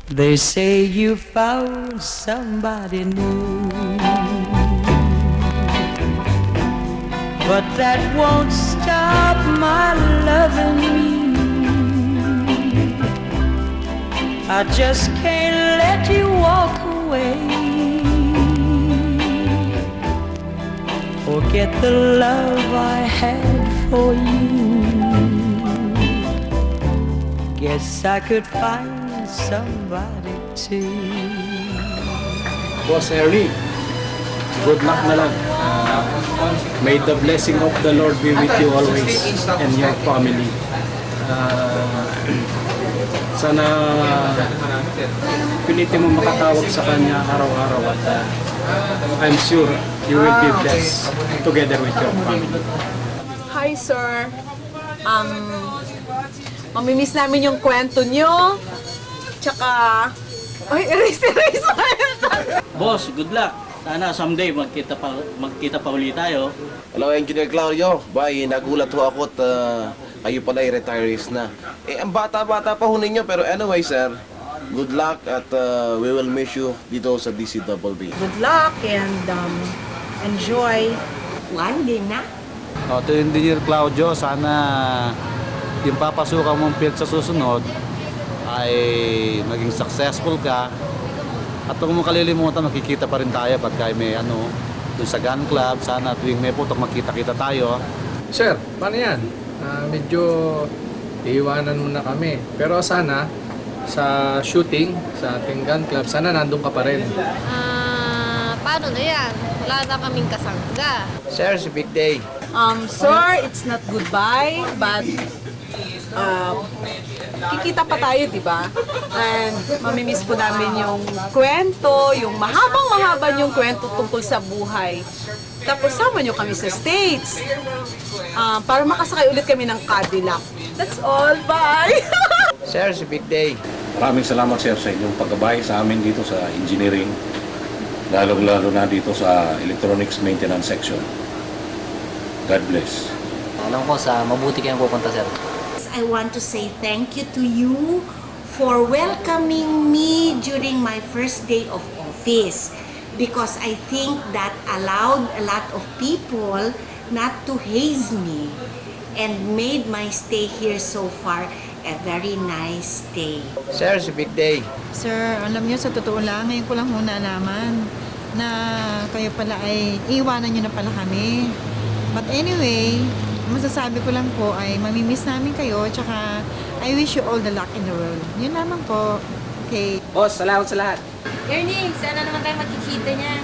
They say you found somebody new, but that won't stop my loving you. I just can't let you walk away. Forget the love I had for you. Guess I could find somebody too. Boss Ernie, good luck na lang. May the blessing of the Lord be with you always and your family. Sana pilitin mo makatawag sa kanya araw-araw at I'm sure you will be blessed together with your family. Hi, sir. Mamimiss namin yung kwento nyo. Tsaka... Ay, erase. Boss, good luck. Sana someday magkita pa ulit tayo. Hello, Engineer Claudio. Bay, nagulat ho ako at kayo pala ay retirees na. Ang bata-bata pa ho ninyo, pero anyway, sir, good luck at we will miss you dito sa DCWB. Good luck and enjoy. One day na. To Engineer Claudio, sana yung papasukan mong field sa susunod ay maging successful ka. At huwag mo kalilimutan, makikita pa rin tayo pagka may dun sa gun club. Sana tuwing may putok, magkita-kita tayo. Sir, paano yan? Medyo iiwanan mo na kami. Pero sana sa shooting, sa ating gun club, sana nandun ka pa rin. Paano na yan? Wala na kaming kasangga. Sir, si Big Day. Sir, it's not goodbye, but kikita pa tayo, di ba? And mamimiss po namin yung kwento, yung mahabang-mahaba yung kwento tungkol sa buhay. Tapos sama nyo kami sa States para makasakay ulit kami ng Cadillac. That's all. Bye! Sir, si Big Day. Maraming salamat sir sa inyong paggabay sa amin dito sa engineering, lalong-lalo na dito sa electronics maintenance section. God bless. Alam ko sa mabuti kayong pupunta, sir. I want to say thank you to you for welcoming me during my first day of office, because I think that allowed a lot of people not to haze me and made my stay here so far a very nice day. Sir, si Big Day. Sir, alam niyo, sa totoo lang, ngayon ko lang muna nalaman na kayo pala ay iiwanan niyo na pala kami. But anyway, masasabi ko lang po ay mamimiss namin kayo, tsaka I wish you all the luck in the world. Yun lamang po. Okay. Boss, salamat sa lahat. Ernie, sana naman tayo magkikita niyan.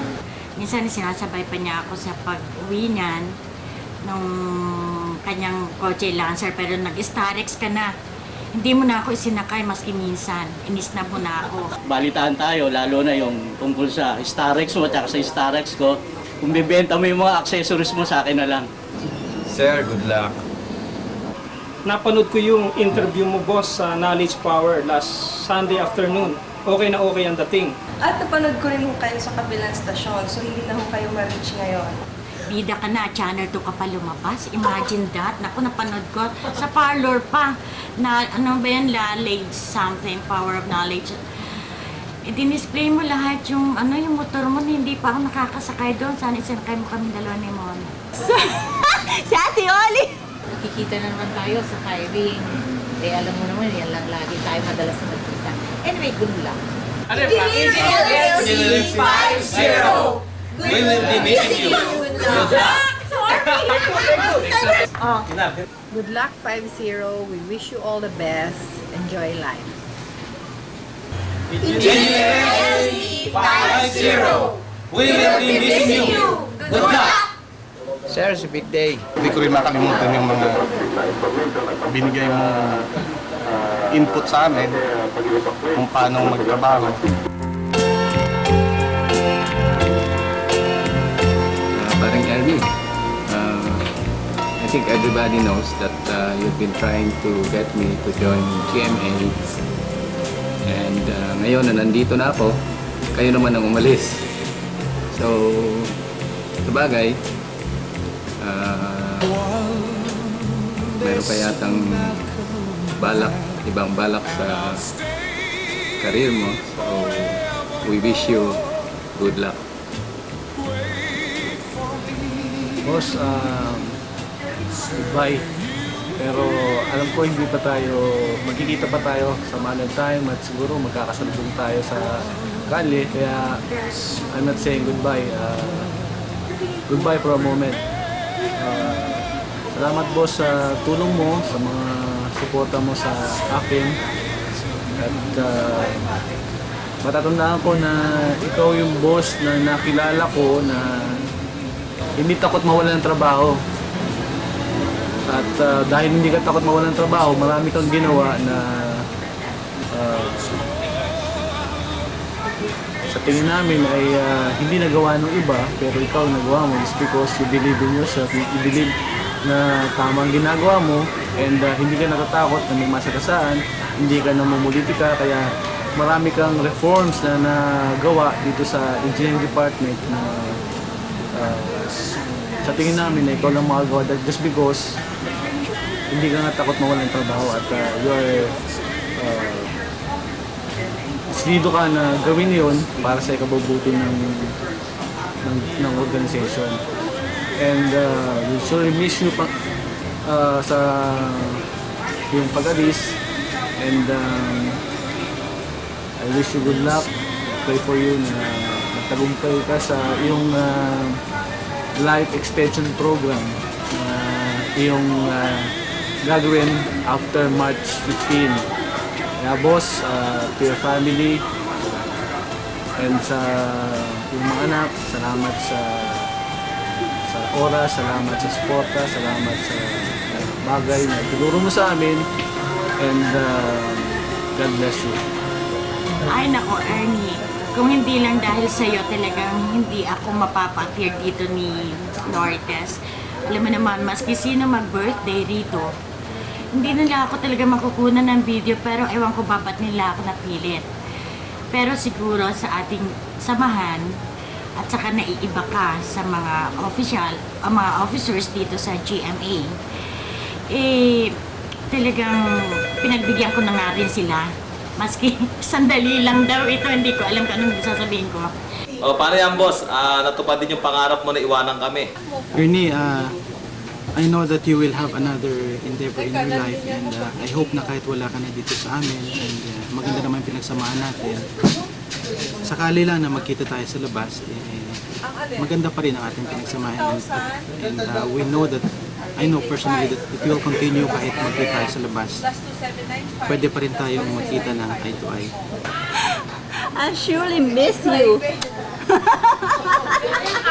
Minsan sinasabay pa niya ako sa pag-uwi niyan nung kanyang kotse Lancer, pero nag-Starex ka na. Hindi mo na ako isinakay maski minsan. Inis na mo na ako. Balitaan tayo, lalo na yung tungkol sa Starex mo at sa Starex ko. Kung bibenta mo yung mga accessories mo, sa akin na lang. Sir, good luck. Napanood ko yung interview mo, boss, sa Knowledge Power last Sunday afternoon. Okay na okay ang dating. At napanood ko rin ho kayo sa kabilang stasyon, so hindi na ho kayo ma-reach ngayon. Bida ka na, channel 2 ka pa lumabas. Imagine that. Naku, napanood ko. Sa parlor pa. Na, ano ba yan? Knowledge something. Power of knowledge. I-display mo lahat yung, yung motor mo. Hindi pa ako nakakasakay doon. Sana isinakay mo kami dalawa ni Mona. Si Ate Oli! Nakikita na naman tayo sa firing. Eh, alam mo naman, yan lang lagi tayo madalas na magkita. Anyway, good luck. DLC 50! We will be missing you! Good luck! Good luck, 50. We wish you all the best. Enjoy life. DLC 50! We will be missing you! Good luck! Sir, si Big Day. Hindi ko rin makalimutan yung mga binigay mong input sa amin kung paano magtrabaho. Parang Ernie, I think everybody knows that you've been trying to get me to join GMA. And ngayon na nandito na ako, kayo naman ang umalis. So, sabagay, meron pa yatang balak, ibang balak sa career mo. So, we wish you good luck. Boss, goodbye. Pero alam ko hindi pa tayo, magkikita pa tayo sa manner time at siguro magkakasalubong tayo sa kali. Kaya I'm not saying goodbye. Goodbye for a moment. Salamat boss sa tulong mo, sa mga suporta mo sa akin. At matatandaan ko na ikaw yung boss na nakilala ko na hindi takot mawalan ng trabaho. At dahil hindi ka takot mawalan ng trabaho, marami kang ginawa na sa tingin namin ay hindi nagawa ng iba, pero ikaw nagawa mo just because you believe in yourself, you believe na tama ang ginagawa mo, and hindi ka natatakot na may masagasaan, hindi ka namumulitika, kaya marami kang reforms na nagawa dito sa engineering department na sa tingin namin na ikaw lang makagawa just because hindi ka nga takot mawalan ng trabaho at you are decidido ka na gawin yon para sa ikabubuti ng organization. And we surely miss you pa, sa yung pag-alis, and I wish you good luck. Pray for you na magtagumpay ka sa iyong life extension program na iyong gagawin after March 15. Kaya boss, to your family and sa iyong mga anak, salamat sa oras, salamat sa suporta, salamat sa bagay na ituturo mo sa amin, and God bless you. Ay nako, Ernie. Kung hindi lang dahil sa'yo, talagang hindi ako mapapa-appear dito ni Nortes. Alam mo naman, maski sino mag-birthday rito, hindi nila ako talaga makukunan ng video, pero ewan ko ba ba't nila ako napilit. Pero siguro sa ating samahan, at saka naiiba ka sa mga mga officers dito sa GMA, talagang pinagbigyan ko na nga rin sila. Maski sandali lang daw ito, hindi ko alam kung anong sasabihin ko. O, paano yan, boss? Natupad din yung pangarap mo na iwanan kami. Ernie, I know that you will have another endeavor in your life, and I hope na kahit wala ka na dito sa amin, and maganda naman yung pinagsamahan natin. Sakali lang na magkita tayo sa labas, maganda pa rin ang ating pinagsamahan, and we know that, I know personally that it will continue kahit magkita tayo sa labas. Pwede pa rin tayong magkita ng eye to eye. I surely miss you.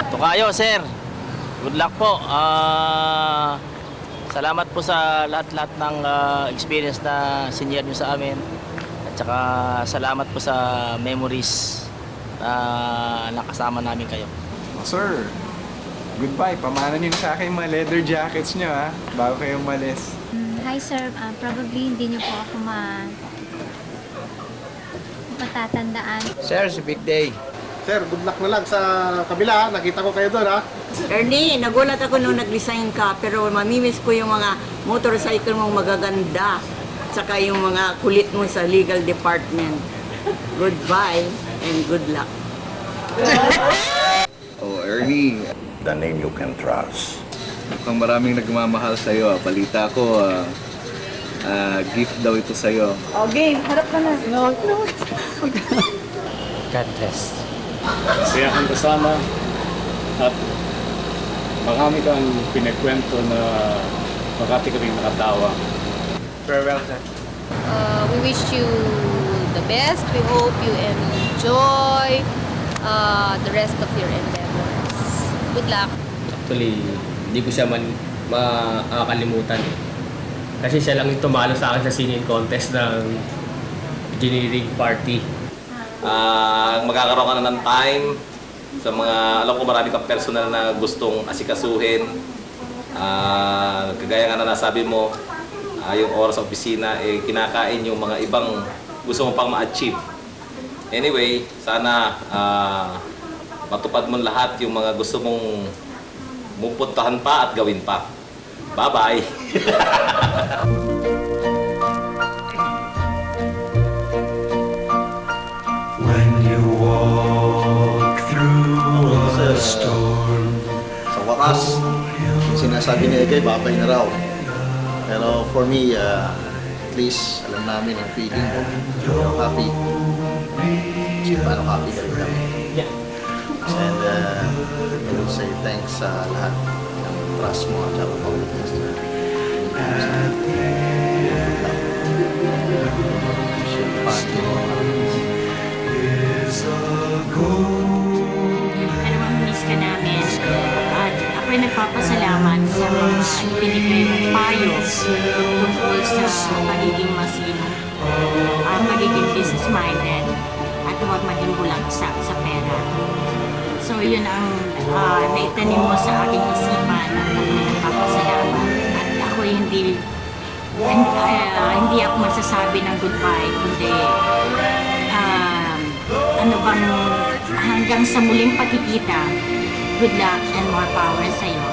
Tukayo, sir. Good luck po. Salamat po sa lahat-lahat ng experience na sinyer nyo sa amin. At saka salamat po sa memories na nakasama namin kayo. Sir, goodbye. Pamana niyo sa akin mga leather jackets niyo, ha, bago kayo umalis. Hi sir, probably hindi niyo po ako matatandaan. Sir, si Big Day. Sir, good luck na lang sa kabila. Nakita ko kayo doon, ha? Ernie, nagulat ako nung nag-resign ka, pero mamimiss ko yung mga motorcycle mong magaganda, saka yung mga kulit mo sa legal department. Goodbye and good luck. Oh, Ernie. The name you can trust. Mukhang maraming nagmamahal sa'yo. Balita ko, gift daw ito sa'yo. Oh, game. Harap ka na. No. God bless. Masaya kang kasama at marami kang pinakwento na makati ka rin nakatawa. Farewell, sir. We wish you the best. We hope you enjoy the rest of your endeavors. Good luck. Actually, hindi ko siya makakalimutan. Kasi siya lang yung tumalo sa akin sa singing contest ng engineering party. Magkakaroon ka na ng time sa mga, alam ko marami kang personal na gustong asikasuhin. Kagaya nga na nasabi mo, yung oras sa opisina, kinakain yung mga ibang gusto mo pang ma-achieve. Anyway, sana matupad mo lahat yung mga gusto mong mupuntahan pa at gawin pa. Bye-bye! sabi ni Egay, babay na raw. Pero for me, at least alam namin ang feeling mo. You're happy. Paano happy na rin kami. And I will say thanks sa lahat ng trust mo at saka confidence na Pero mamimiss ka namin. At ako'y nagpapasalamat sa mga binigay mong payo tungkol sa pagiging masino, pagiging business-minded, at huwag maging bulaksak sa pera. So yun ang naitanim mo sa aking isipan at ako'y nagpapasalamat. At ako'y hindi ako magsasabi ng goodbye, kundi hanggang sa muling pagkikita, good luck and more power sa'yo.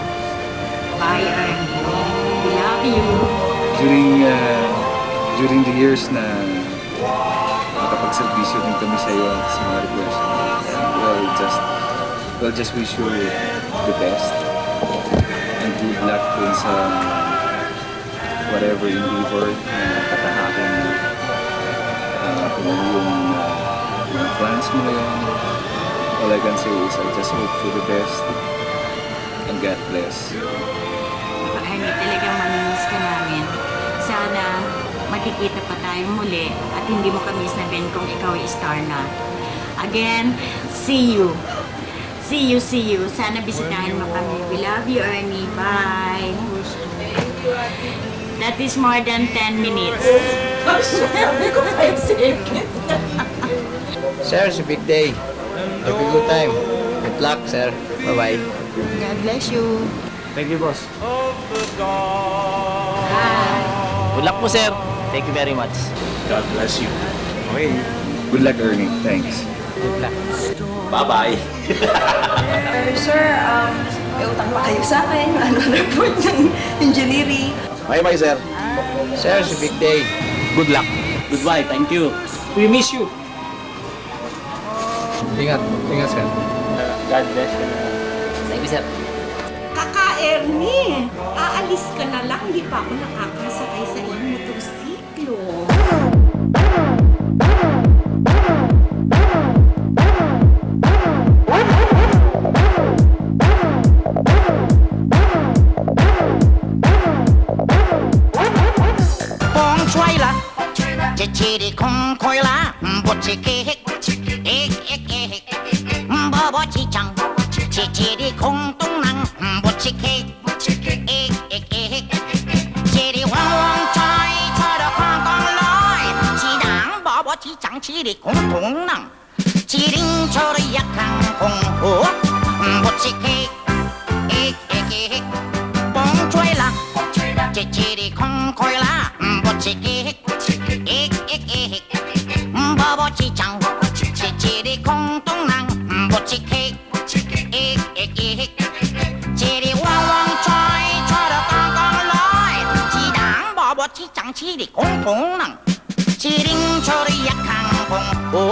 Bye, Ernie. We love you. During the years na nakapagservisyo din kami sa iyo sa mga request, we'll just wish you the best and good luck dun sa whatever endeavor na katahakin kung yung mga plans mo ngayon. All I can say is I just hope for the best and God bless. Ernie, talagang mamimiss ka namin. Sana magkikita pa tayo muli at hindi mo kami sabihin kung ikaw ay star na. Again, see you. See you. Sana bisitahin mo kami. We love you, Ernie. Bye. That is more than 10 minutes. Sabi ko 5 seconds. Sir, it's a big day. Have a good time. Good luck, sir. Bye-bye. God bless you. Thank you, boss. Good luck po, sir. Thank you very much. God bless you. Okay. Good luck, Ernie. Thanks. Good luck. Bye-bye. Pero sir, may utang pa kayo sa akin. Ano report ng engineering? Bye-bye, sir. Sir, it's a big day. Good luck. Goodbye. Thank you. We miss you. Ingat, sir. God bless you. Thank you, sir. Kaka-Ernie, aalis ka na lang. Hindi pa ako nakakasakay sa iyong motorsiklo. Bong choy la, chichiri kong koi la, bochiki hik, ik, bobo chichang, chichiri kong tung nang, bochiki, ik, chiri wong wong choy, choy kong kong loy, chidang bobo chichang, chiri kong tung nang, chiring choy yakang kong ho, bochiki, ik, bong choy la, chichiri kong koi la, bochiki ik, bobo chichang, chichiri kong tung nang, bochiki ik, chiri wong wong choy, choy kong kong loy, chidang bobo chichang, chiri kong tung nang, chiring choy yakang kong ho.